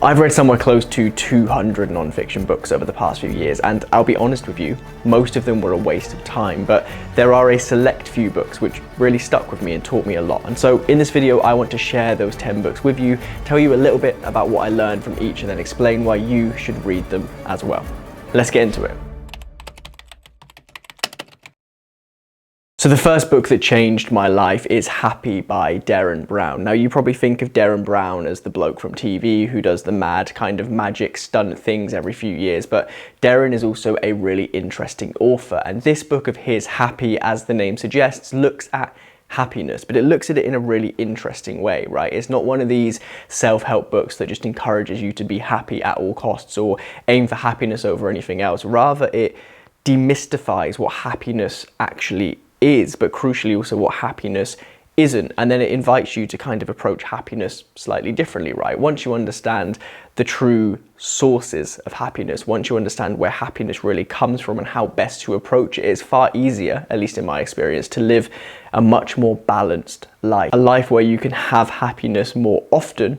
I've read somewhere close to 200 non-fiction books over the past few years, and I'll be honest with you, most of them were a waste of time, but there are a select few books which really stuck with me and taught me a lot. And so in this video, I want to share those 10 books with you, tell you a little bit about what I learned from each, and then explain why you should read them as well. Let's get into it. So the first book that changed my life is Happy by Derren Brown. Now you probably think of Derren Brown as the bloke from TV who does the mad kind of magic stunt things every few years, but Derren is also a really interesting author, and this book of his, Happy, as the name suggests, looks at happiness, but it looks at it in a really interesting way, right? It's not one of these self-help books that just encourages you to be happy at all costs or aim for happiness over anything else. Rather, it demystifies what happiness actually is, but crucially also what happiness isn't, and then it invites you to kind of approach happiness slightly differently, right? Once you understand the true sources of happiness, once you understand where happiness really comes from and how best to approach it, it's far easier, at least in my experience, to live a much more balanced life. A life where you can have happiness more often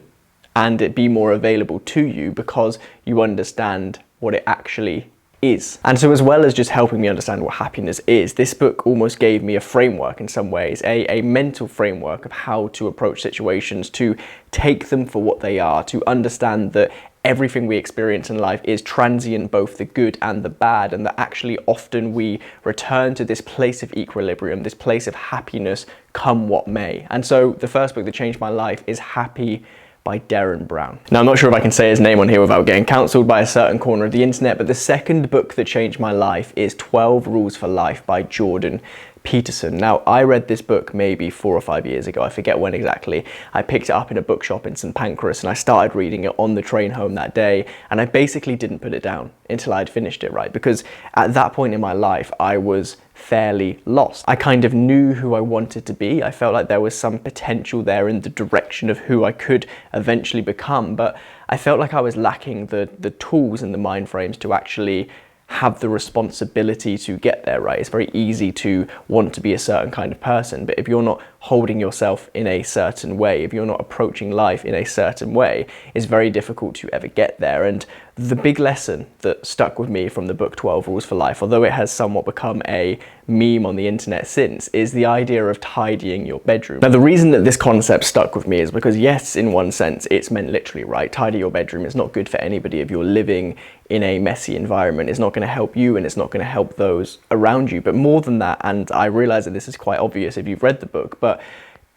and it be more available to you because you understand what it actually is. And so as well as just helping me understand what happiness is, this book almost gave me a framework in some ways, a mental framework of how to approach situations, to take them for what they are, to understand that everything we experience in life is transient, both the good and the bad, and that actually often we return to this place of equilibrium, this place of happiness, come what may. And so the first book that changed my life is Happy by Derren Brown. Now, I'm not sure if I can say his name on here without getting cancelled by a certain corner of the internet, but the second book that changed my life is 12 Rules for Life by Johann. Peterson. Now, I read this book maybe 4 or 5 years ago, I forget when exactly. I picked it up in a bookshop in St Pancras and I started reading it on the train home that day, and I basically didn't put it down until I'd finished it, right? Because at that point in my life, I was fairly lost. I kind of knew who I wanted to be. I felt like there was some potential there in the direction of who I could eventually become, but I felt like I was lacking the tools and the mind frames to actually have the responsibility to get there, right? It's very easy to want to be a certain kind of person, but if you're not holding yourself in a certain way, if you're not approaching life in a certain way, it's very difficult to ever get there. And the big lesson that stuck with me from the book 12 Rules for Life, although it has somewhat become a meme on the internet since, is the idea of tidying your bedroom. Now, the reason that this concept stuck with me is because, yes, in one sense, it's meant literally, right? Tidy your bedroom is not good for anybody if you're living in a messy environment. It's not going to help you and it's not going to help those around you. But more than that, and I realize that this is quite obvious if you've read the book, but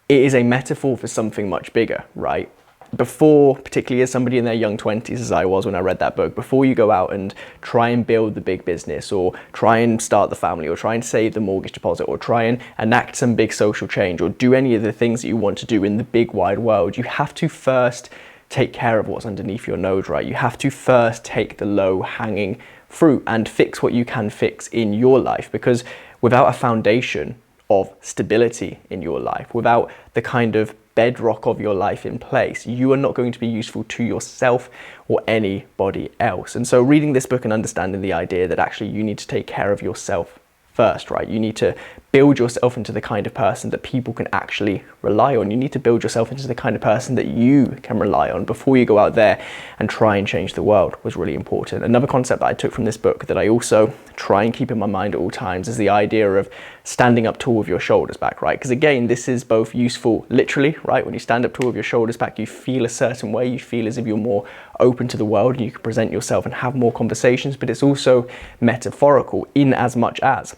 it is a metaphor for something much bigger, right? Before, particularly as somebody in their young 20s, as I was when I read that book, before you go out and try and build the big business or try and start the family or try and save the mortgage deposit or try and enact some big social change or do any of the things that you want to do in the big wide world, you have to first take care of what's underneath your nose, right? You have to first take the low hanging fruit and fix what you can fix in your life, because without a foundation of stability in your life, without the kind of bedrock of your life in place, you are not going to be useful to yourself or anybody else. And so reading this book and understanding the idea that actually you need to take care of yourself first, right? You need to build yourself into the kind of person that people can actually rely on. You need to build yourself into the kind of person that you can rely on before you go out there and try and change the world was really important. Another concept that I took from this book that I also try and keep in my mind at all times is the idea of standing up tall with your shoulders back, right? Because again, this is both useful literally, right? When you stand up tall with your shoulders back, you feel a certain way, you feel as if you're more open to the world and you can present yourself and have more conversations, but it's also metaphorical in as much as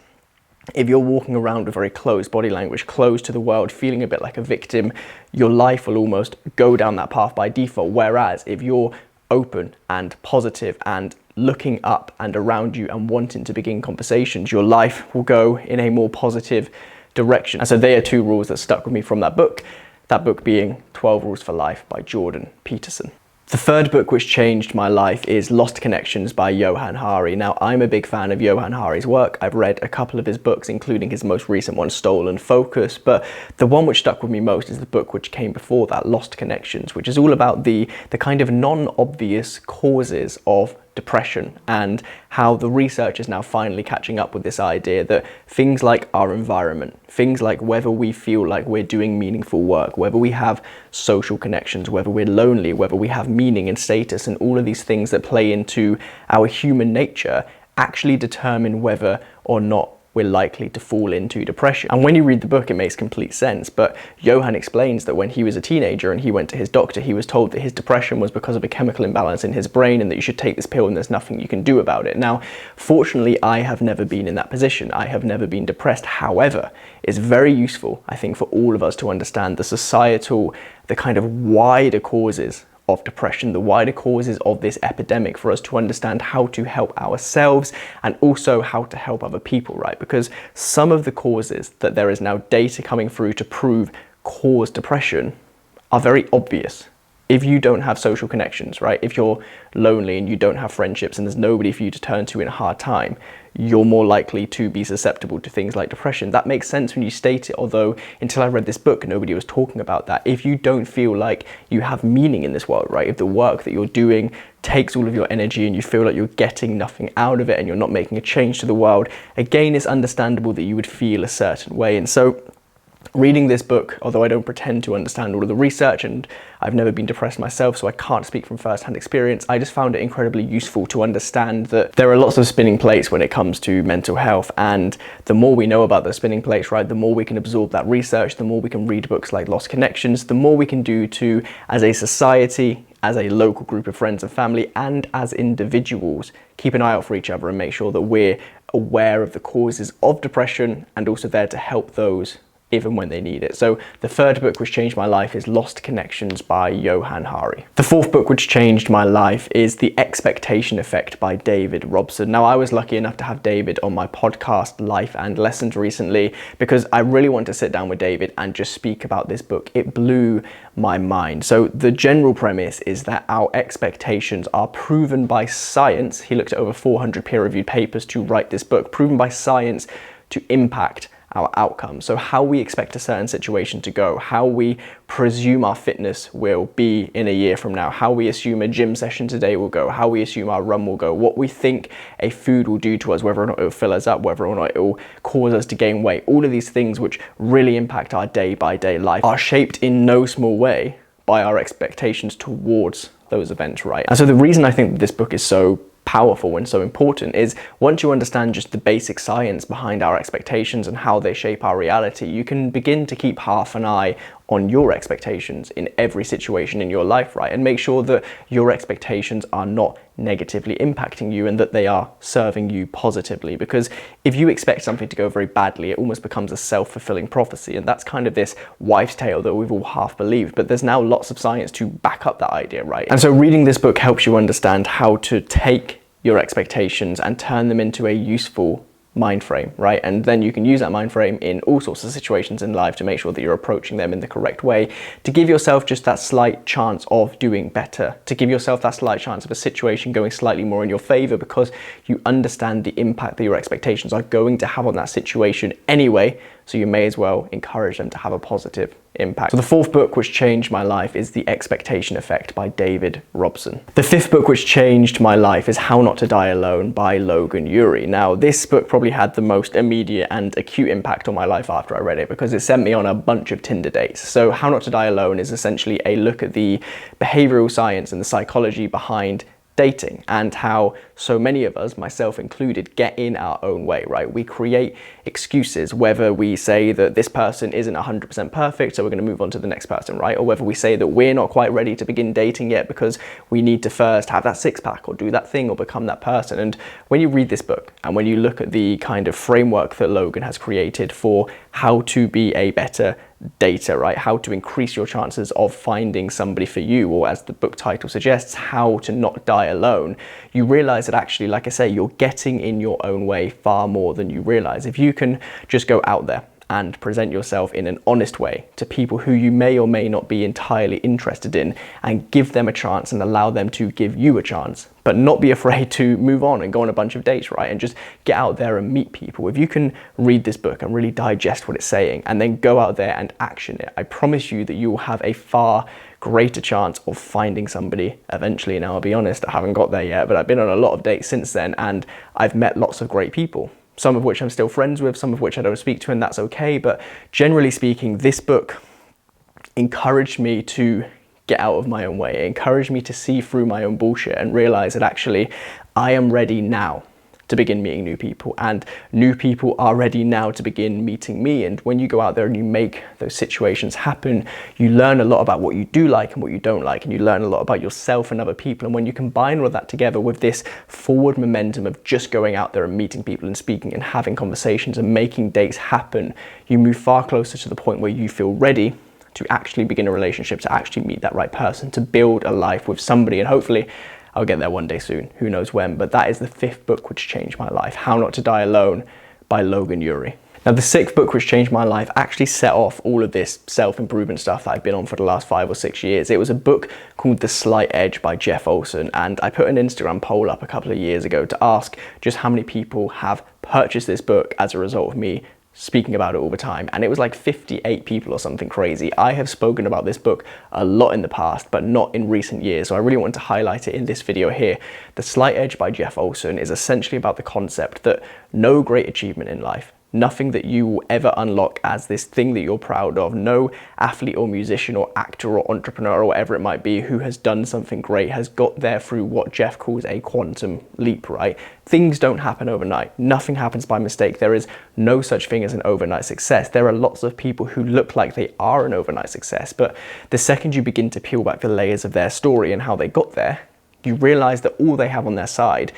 if you're walking around with very closed body language, closed to the world, feeling a bit like a victim, your life will almost go down that path by default. Whereas if you're open and positive and looking up and around you and wanting to begin conversations, your life will go in a more positive direction. And so they are 2 rules that stuck with me from that book being 12 Rules for Life by Johann Peterson. The third book which changed my life is Lost Connections by Johann Ury. Now, I'm a big fan of Johann Ury's work. I've read a couple of his books, including his most recent one, Stolen Focus, but the one which stuck with me most is the book which came before that, Lost Connections, which is all about the kind of non-obvious causes of depression, and how the research is now finally catching up with this idea that things like our environment, things like whether we feel like we're doing meaningful work, whether we have social connections, whether we're lonely, whether we have meaning and status, and all of these things that play into our human nature actually determine whether or not we're likely to fall into depression. And when you read the book, it makes complete sense. But Johann explains that when he was a teenager and he went to his doctor, he was told that his depression was because of a chemical imbalance in his brain and that you should take this pill and there's nothing you can do about it. Now, fortunately, I have never been in that position. I have never been depressed. However, it's very useful, I think, for all of us to understand the societal, the kind of wider causes of depression, the wider causes of this epidemic, for us to understand how to help ourselves and also how to help other people, right? Because some of the causes that there is now data coming through to prove cause depression are very obvious. If you don't have social connections, right? If you're lonely and you don't have friendships and there's nobody for you to turn to in a hard time, you're more likely to be susceptible to things like depression. That makes sense when you state it, although until I read this book, nobody was talking about that. If you don't feel like you have meaning in this world, right? If the work that you're doing takes all of your energy and you feel like you're getting nothing out of it and you're not making a change to the world, again, it's understandable that you would feel a certain way. And so reading this book, although I don't pretend to understand all of the research and I've never been depressed myself, so I can't speak from first-hand experience, I just found it incredibly useful to understand that there are lots of spinning plates when it comes to mental health, and the more we know about those spinning plates, right, the more we can absorb that research, the more we can read books like Lost Connections, the more we can do to, as a society, as a local group of friends and family, and as individuals, keep an eye out for each other and make sure that we're aware of the causes of depression and also there to help those even when they need it. So the third book which changed my life is Lost Connections by Johann. The fourth book which changed my life is The Expectation Effect by David Robson. Now, I was lucky enough to have David on my podcast, Life and Lessons, recently, because I really want to sit down with David and just speak about this book. It blew my mind. So the general premise is that our expectations are proven by science. He looked at over 400 peer-reviewed papers to write this book, proven by science to impact our outcomes. So how we expect a certain situation to go, how we presume our fitness will be in a year from now, how we assume a gym session today will go, how we assume our run will go, what we think a food will do to us, whether or not it will fill us up, whether or not it will cause us to gain weight. All of these things which really impact our day-by-day life are shaped in no small way by our expectations towards those events, right? And so the reason I think that this book is so powerful and so important is once you understand just the basic science behind our expectations and how they shape our reality, you can begin to keep half an eye on your expectations in every situation in your life, right? And make sure that your expectations are not negatively impacting you and that they are serving you positively. Because if you expect something to go very badly, it almost becomes a self-fulfilling prophecy. And that's kind of this wives' tale that we've all half believed. But there's now lots of science to back up that idea, right? And so reading this book helps you understand how to take your expectations and turn them into a useful mind frame, right? And then you can use that mind frame in all sorts of situations in life to make sure that you're approaching them in the correct way, to give yourself just that slight chance of doing better, to give yourself that slight chance of a situation going slightly more in your favor, because you understand the impact that your expectations are going to have on that situation anyway, so you may as well encourage them to have a positive impact. So the fourth book which changed my life is The Expectation Effect by David Robson. The fifth book which changed my life is How Not to Die Alone by Logan Ury. Now, this book probably had the most immediate and acute impact on my life after I read it, because it sent me on a bunch of Tinder dates. So How Not to Die Alone is essentially a look at the behavioral science and the psychology behind dating and how so many of us, myself included, get in our own way, right? We create excuses, whether we say that this person isn't 100% perfect, so we're going to move on to the next person, right? Or whether we say that we're not quite ready to begin dating yet because we need to first have that six-pack or do that thing or become that person. And when you read this book and when you look at the kind of framework that Logan has created for how to be a better dater, right? How to increase your chances of finding somebody for you, or as the book title suggests, how to not die alone, you realize that actually, like I say, you're getting in your own way far more than you realize. If you can just go out there and present yourself in an honest way to people who you may or may not be entirely interested in, and give them a chance and allow them to give you a chance, but not be afraid to move on and go on a bunch of dates, right? And just get out there and meet people. If you can read this book and really digest what it's saying and then go out there and action it, I promise you that you will have a far greater chance of finding somebody eventually. Now, I'll be honest, I haven't got there yet, but I've been on a lot of dates since then, and I've met lots of great people, some of which I'm still friends with, some of which I don't speak to, and that's okay. But generally speaking, this book encouraged me to get out of my own way. It encouraged me to see through my own bullshit and realize that actually I am ready now to begin meeting new people, and new people are ready now to begin meeting me. And when you go out there and you make those situations happen, you learn a lot about what you do like and what you don't like, and you learn a lot about yourself and other people. And when you combine all of that together with this forward momentum of just going out there and meeting people and speaking and having conversations and making dates happen, you move far closer to the point where you feel ready to actually begin a relationship, to actually meet that right person, to build a life with somebody. And hopefully I'll get there one day soon, who knows when. But that is the 5th book which changed my life, How Not to Die Alone by Logan Ury. Now, the 6th book which changed my life actually set off all of this self-improvement stuff that I've been on for the last 5 or 6 years. It was a book called The Slight Edge by Olson, and I put an Instagram poll up a couple of years ago to ask just how many people have purchased this book as a result of me speaking about it all the time, and it was like 58 people or something crazy. I have spoken about this book a lot in the past, but not in recent years, so I really want to highlight it in this video here. The Slight Edge by Olson is essentially about the concept that no great achievement in life, nothing that you will ever unlock as this thing that you're proud of, no athlete or musician or actor or entrepreneur or whatever it might be who has done something great has got there through what Jeff calls a quantum leap, right? Things don't happen overnight. Nothing happens by mistake. There is no such thing as an overnight success. There are lots of people who look like they are an overnight success, but the second you begin to peel back the layers of their story and how they got there, you realize that all they have on their side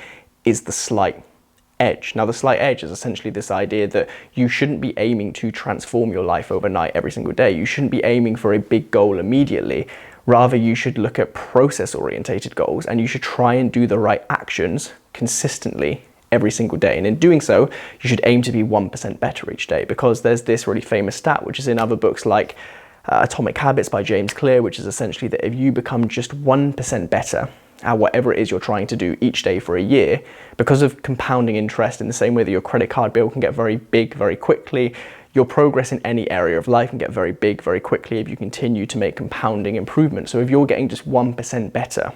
is the slight edge. Now, the slight edge is essentially this idea that you shouldn't be aiming to transform your life overnight every single day. You shouldn't be aiming for a big goal immediately. Rather, you should look at process-orientated goals, and you should try and do the right actions consistently every single day. And in doing so, you should aim to be 1% better each day, because there's this really famous stat, which is in other books like Atomic Habits by James Clear, which is essentially that if you become just 1% better at whatever it is you're trying to do each day for a year, because of compounding interest, in the same way that your credit card bill can get very big very quickly, your progress in any area of life can get very big very quickly if you continue to make compounding improvements. So if you're getting just 1% better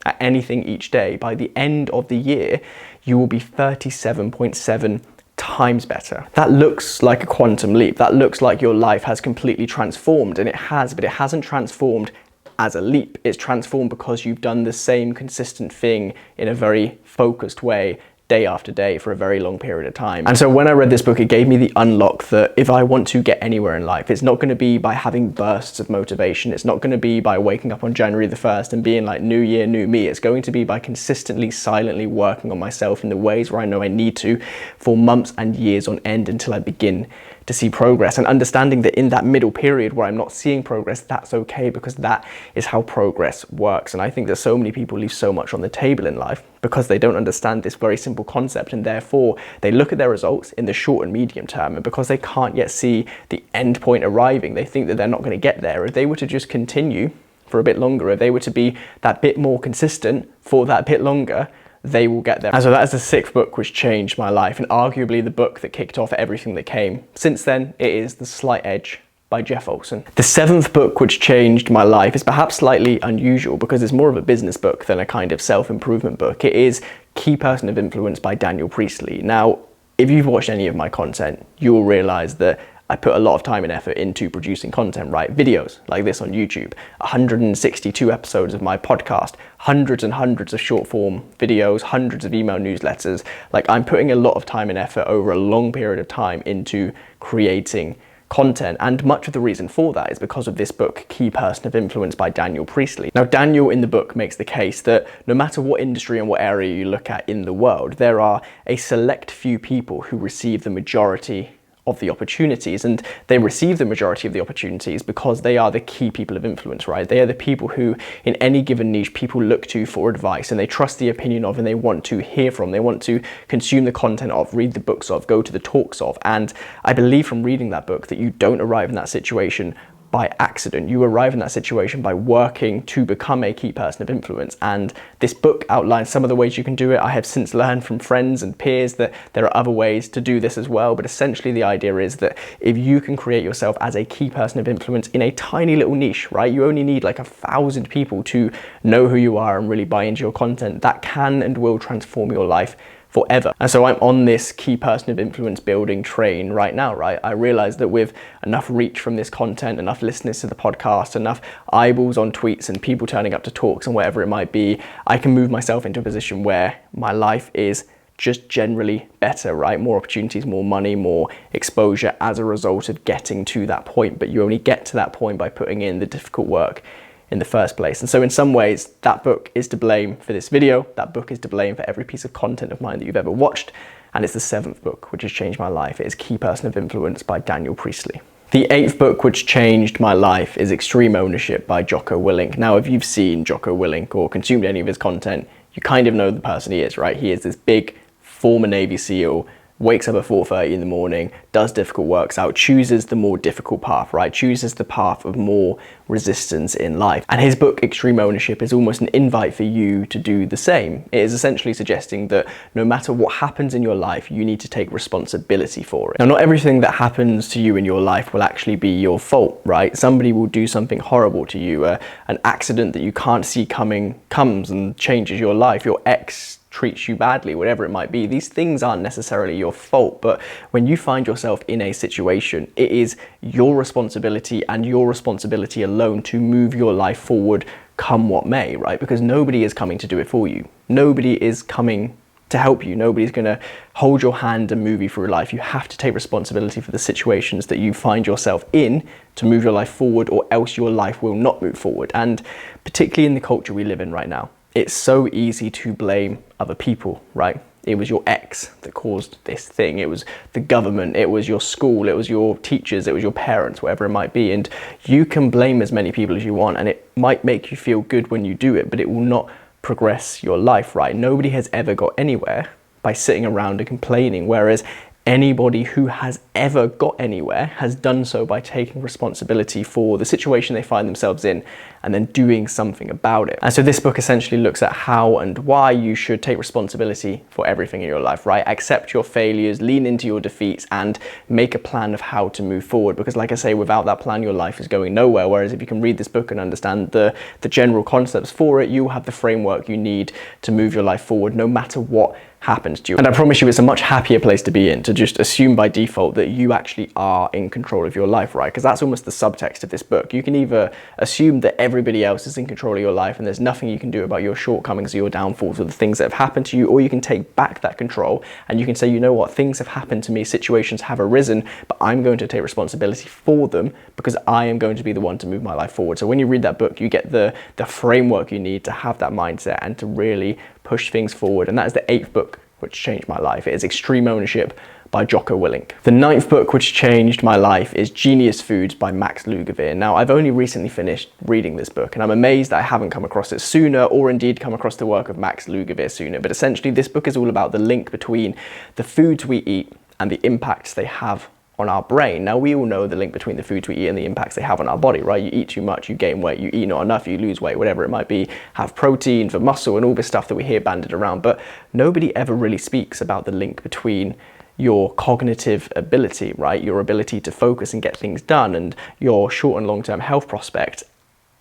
at anything each day, by the end of the year, you will be 37.7 times better. That looks like a quantum leap. That looks like your life has completely transformed, and it has, but it hasn't transformed as a leap. It's transformed because you've done the same consistent thing in a very focused way, day after day, for a very long period of time. And so when I read this book, it gave me the unlock that if I want to get anywhere in life, it's not going to be by having bursts of motivation. It's not going to be by waking up on January the 1st and being like, new year, new me. It's going to be by consistently, silently working on myself in the ways where I know I need to for months and years on end until I begin to see progress, and understanding that in that middle period where I'm not seeing progress, that's okay, because that is how progress works. And I think that so many people leave so much on the table in life because they don't understand this very simple concept, and therefore they look at their results in the short and medium term, and because they can't yet see the end point arriving, they think that they're not going to get there. If they were to just continue for a bit longer, if they were to be that bit more consistent for that bit longer, they will get there. And so that is the 6th book which changed my life, and arguably the book that kicked off everything that came. Since then, it is The Slight Edge by Olson. The 7th book which changed my life is perhaps slightly unusual because it's more of a business book than a kind of self-improvement book. It is Key Person of Influence by Daniel Priestley. Now, if you've watched any of my content, you will realize that I put a lot of time and effort into producing content, right? Videos like this on YouTube, 162 episodes of my podcast, hundreds and hundreds of short form videos, hundreds of email newsletters. Like, I'm putting a lot of time and effort over a long period of time into creating content, and much of the reason for that is because of this book, Key Person of Influence by Daniel Priestley. Now, Daniel in the book makes the case that no matter what industry and what area you look at in the world, there are a select few people who receive the majority of the opportunities, and they receive the majority of the opportunities because they are the key people of influence, right? They are the people who in any given niche people look to for advice, and they trust the opinion of, and they want to hear from, they want to consume the content of, read the books of, go to the talks of. And I believe from reading that book that you don't arrive in that situation by accident. You arrive in that situation by working to become a key person of influence. And this book outlines some of the ways you can do it. I have since learned from friends and peers that there are other ways to do this as well. But essentially the idea is that if you can create yourself as a key person of influence in a tiny little niche, right? You only need like 1,000 people to know who you are and really buy into your content. That can and will transform your life forever. And so I'm on this key person of influence building train right now, right? I realize that with enough reach from this content, enough listeners to the podcast, enough eyeballs on tweets and people turning up to talks and whatever it might be, I can move myself into a position where my life is just generally better, right? More opportunities, more money, more exposure as a result of getting to that point. But you only get to that point by putting in the difficult work in the first place. And so in some ways, that book is to blame for this video. That book is to blame for every piece of content of mine that you've ever watched. And it's the 7th book, which has changed my life. It is Key Person of Influence by Daniel Priestley. The 8th book, which changed my life, is Extreme Ownership by Joko Willink. Now, if you've seen Joko Willink or consumed any of his content, you kind of know the person he is, right? He is this big former Navy SEAL, wakes up at 4:30 in the morning, does difficult works out, chooses the more difficult path, right? Chooses the path of more resistance in life. And his book, Extreme Ownership, is almost an invite for you to do the same. It is essentially suggesting that no matter what happens in your life, you need to take responsibility for it. Now, not everything that happens to you in your life will actually be your fault, right? Somebody will do something horrible to you. An accident that you can't see coming comes and changes your life. Your ex treats you badly, whatever it might be. These things aren't necessarily your fault, but when you find yourself in a situation, it is your responsibility and your responsibility alone to move your life forward come what may, right? Because nobody is coming to do it for you. Nobody is coming to help you. Nobody's going to hold your hand and move you through life. You have to take responsibility for the situations that you find yourself in to move your life forward, or else your life will not move forward. And particularly in the culture we live in right now, it's so easy to blame other people, right? It was your ex that caused this thing. It was the government, it was your school, it was your teachers, it was your parents, whatever it might be. And you can blame as many people as you want, and it might make you feel good when you do it, but it will not progress your life, right? Nobody has ever got anywhere by sitting around and complaining, whereas anybody who has ever got anywhere has done so by taking responsibility for the situation they find themselves in and then doing something about it. And so this book essentially looks at how and why you should take responsibility for everything in your life, right? Accept your failures, lean into your defeats, and make a plan of how to move forward. Because like I say, without that plan, your life is going nowhere. Whereas if you can read this book and understand the general concepts for it, you will have the framework you need to move your life forward no matter what happens to you. And I promise you, it's a much happier place to be in, to just assume by default that you actually are in control of your life, right? Because that's almost the subtext of this book. You can either assume that everybody else is in control of your life and there's nothing you can do about your shortcomings or your downfalls or the things that have happened to you, or you can take back that control and you can say, you know what, things have happened to me, situations have arisen, but I'm going to take responsibility for them because I am going to be the one to move my life forward. So when you read that book, you get the framework you need to have that mindset and to really push things forward. And that is the 8th book which changed my life. It is Extreme Ownership by Joko Willink. The 9th book which changed my life is Genius Foods by Max Lugavere. Now, I've only recently finished reading this book, and I'm amazed that I haven't come across it sooner, or indeed come across the work of Max Lugavere sooner. But essentially, this book is all about the link between the foods we eat and the impacts they have on our brain. Now, we all know the link between the foods we eat and the impacts they have on our body, right? You eat too much, you gain weight. You eat not enough, you lose weight, whatever it might be. Have protein for muscle and all this stuff that we hear banded around. But nobody ever really speaks about the link between your cognitive ability, right? Your ability to focus and get things done, and your short and long-term health prospect,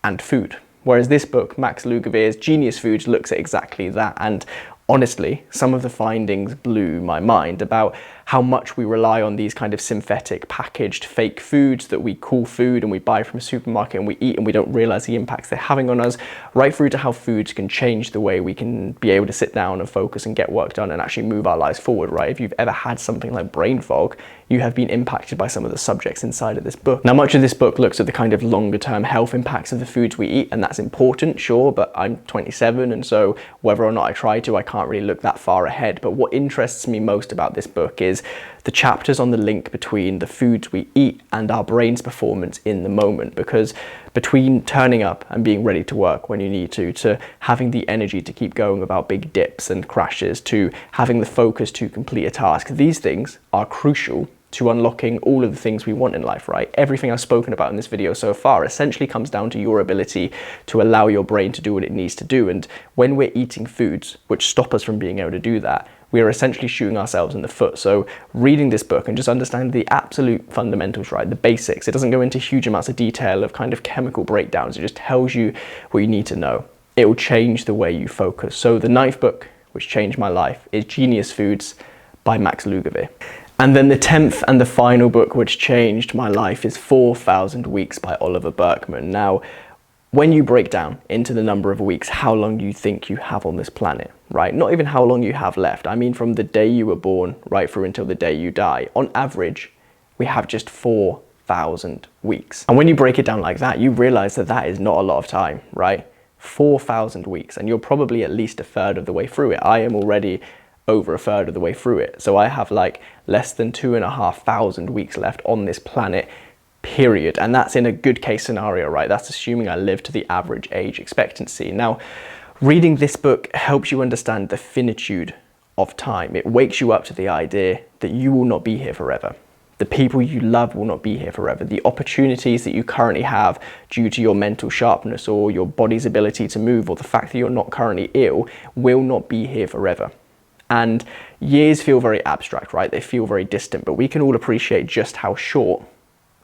and food. Whereas this book, Max Lugavere's Genius Foods, looks at exactly that. And honestly, some of the findings blew my mind about how much we rely on these kind of synthetic, packaged, fake foods that we call food and we buy from a supermarket and we eat, and we don't realize the impacts they're having on us, right through to how foods can change the way we can be able to sit down and focus and get work done and actually move our lives forward, right? If you've ever had something like brain fog, you have been impacted by some of the subjects inside of this book. Now, much of this book looks at the kind of longer term health impacts of the foods we eat, and that's important, sure, but I'm 27, and so whether or not I try to, I can't really look that far ahead. But what interests me most about this book is the chapters on the link between the foods we eat and our brain's performance in the moment. Because between turning up and being ready to work when you need to having the energy to keep going without big dips and crashes, to having the focus to complete a task, these things are crucial to unlocking all of the things we want in life, right? Everything I've spoken about in this video so far essentially comes down to your ability to allow your brain to do what it needs to do. And when we're eating foods which stop us from being able to do that, we are essentially shooting ourselves in the foot. So reading this book and just understanding the absolute fundamentals, right? The basics. It doesn't go into huge amounts of detail of kind of chemical breakdowns. It just tells you what you need to know. It will change the way you focus. So the 9th book, which changed my life, is Genius Foods by Max Lugavere. And then the 10th and the final book which changed my life is 4,000 Weeks by Oliver Burkeman. Now, when you break down into the number of weeks, how long you think you have on this planet, right? Not even how long you have left. I mean, from the day you were born right through until the day you die. On average, we have just 4,000 weeks. And when you break it down like that, you realize that that is not a lot of time, right? 4,000 weeks, and you're probably at least a third of the way through it. I am already over a third of the way through it. So I have like less than 2,500 weeks left on this planet, period. And that's in a good case scenario, right? That's assuming I live to the average age expectancy. Now, reading this book helps you understand the finitude of time. It wakes you up to the idea that you will not be here forever. The people you love will not be here forever. The opportunities that you currently have due to your mental sharpness or your body's ability to move or the fact that you're not currently ill will not be here forever. And years feel very abstract, right? They feel very distant, but we can all appreciate just how short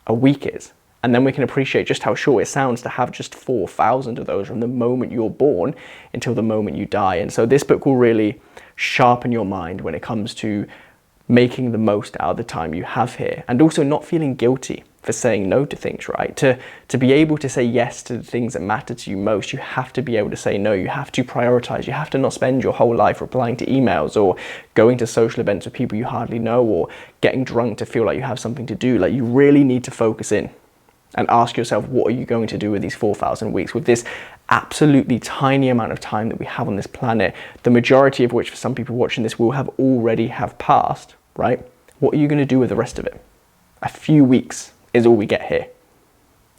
a week is. And then we can appreciate just how short it sounds to have just 4,000 of those from the moment you're born until the moment you die. And so this book will really sharpen your mind when it comes to making the most out of the time you have here, and also not feeling guilty for saying no to things, right? To be able to say yes to the things that matter to you most, you have to be able to say no. You have to prioritize. You have to not spend your whole life replying to emails or going to social events with people you hardly know or getting drunk to feel like you have something to do. Like, you really need to focus in and ask yourself, what are you going to do with these 4,000 weeks, with this absolutely tiny amount of time that we have on this planet, the majority of which for some people watching this will have already have passed, right? What are you going to do with the rest of it? A few weeks is all we get here.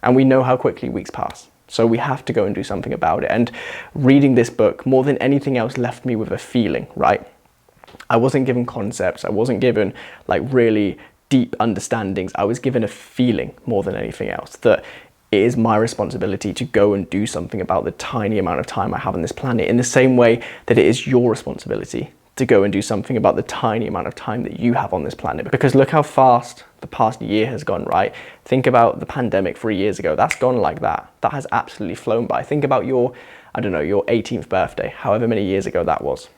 And we know how quickly weeks pass. So we have to go and do something about it. And reading this book, more than anything else, left me with a feeling, right? I wasn't given concepts. I wasn't given like really deep understandings. I was given a feeling more than anything else that it is my responsibility to go and do something about the tiny amount of time I have on this planet, in the same way that it is your responsibility to go and do something about the tiny amount of time that you have on this planet. Because look how fast the past year has gone, right? Think about the pandemic 3 years ago. That's gone like that. That has absolutely flown by. Think about your, I don't know, your 18th birthday, however many years ago that was.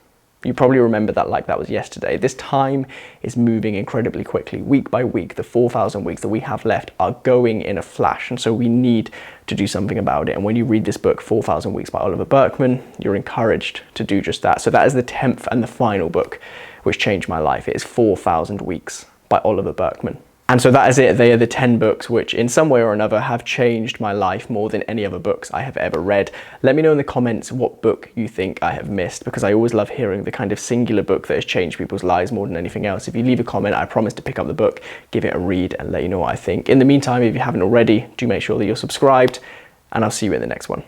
You probably remember that like that was yesterday. This time is moving incredibly quickly. Week by week, the 4,000 weeks that we have left are going in a flash. And so we need to do something about it. And when you read this book, 4,000 Weeks by Oliver Burkeman, you're encouraged to do just that. So that is the 10th and the final book which changed my life. It is 4,000 Weeks by Oliver Burkeman. And so that is it. They are the 10 books which in some way or another have changed my life more than any other books I have ever read. Let me know in the comments what book you think I have missed, because I always love hearing the kind of singular book that has changed people's lives more than anything else. If you leave a comment, I promise to pick up the book, give it a read and let you know what I think. In the meantime, if you haven't already, do make sure that you're subscribed, and I'll see you in the next one.